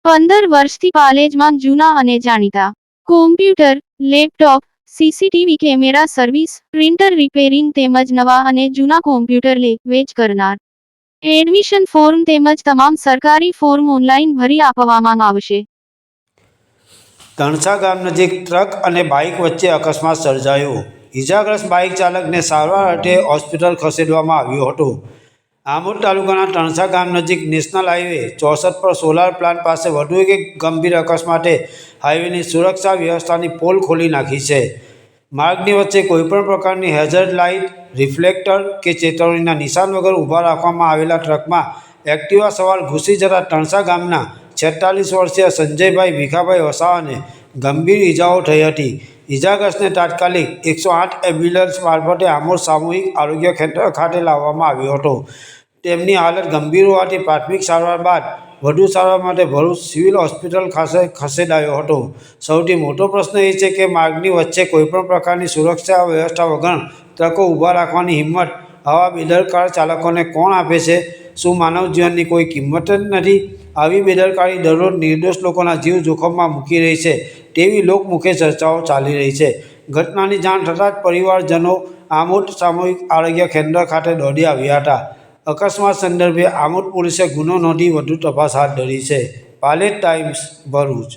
15 વર્ષથી પાલેજમાં જૂના અને જાણીતા computer, laptop, CCTV camera service, printer repairing તેમજ નવા અને જૂના કોમ્પ્યુટર લે વેચ કરનાર. એડમિશન ફોર્મ તેમજ તમામ સરકારી ફોર્મ ઓનલાઈન ભરી આપવામાં આવશે. ધણસા ગામ નજીક ટ્રક અને બાઇક વચ્ચે અકસ્માત સર્જાયો. ઇજાગ્રસ્ત બાઇક ચાલકને સારવાર અર્થે હોસ્પિટલ ખસેડવામાં આવ્યો હતો. આમોદ તાલુકાના ધણસા ગામ નજીક નેશનલ હાઈવે 64 પર સોલાર પ્લાન્ટ પાસે વધુ એક ગંભીર અકસ્માતે હાઈવેની સુરક્ષા વ્યવસ્થાની પોલ ખોલી નાખી છે. માર્ગની વચ્ચે કોઈપણ પ્રકારની હેઝર્ડ લાઇટ, રિફ્લેક્ટર કે ચેતવણીના નિશાન વગર ઊભા રાખવામાં આવેલા ટ્રકમાં એક્ટિવા સવાર ઘૂસી જતા ધણસા ગામના 46 વર્ષીય સંજયભાઈ ભીખાભાઈ વસાવાને ગંભીર ઇજાઓ થઈ હતી. ઇજાગ્રસ્તને તાત્કાલિક 108 એમ્બ્યુલન્સ મારફતે આમોદ સામૂહિક આરોગ્ય કેન્દ્ર ખાતે લાવવામાં આવ્યો હતો. તેમની હાલત ગંભીર હોવાથી પ્રાથમિક સારવાર બાદ વધુ સારવાર માટે ભરૂચ સિવિલ હોસ્પિટલ ખાતે ખસેડાયો હતો. સૌથી મોટો પ્રશ્ન એ છે કે માર્ગની વચ્ચે કોઈપણ પ્રકારની સુરક્ષા વ્યવસ્થા વગર ટ્રકો ઊભા રાખવાની હિંમત આવા બેદરકાર ચાલકોને કોણ આપે છે? શું માનવ જીવનની કોઈ કિંમત જ નથી? આવી બેદરકારી દરરોજ નિર્દોષ લોકોના જીવ જોખમમાં મૂકી રહી છે તેવી લોકમુખે ચર્ચાઓ ચાલી રહી છે. ઘટનાની જાણ થતાં જ પરિવારજનો આમોદ સામૂહિક આરોગ્ય કેન્દ્ર ખાતે દોડી આવ્યા હતા. અકસ્માત સંદર્ભે આમોદ પોલીસે ગુનો નોંધી વધુ તપાસ હાથ ધરી છે. પાલેજ ટાઈમ્સ, ભરૂચ.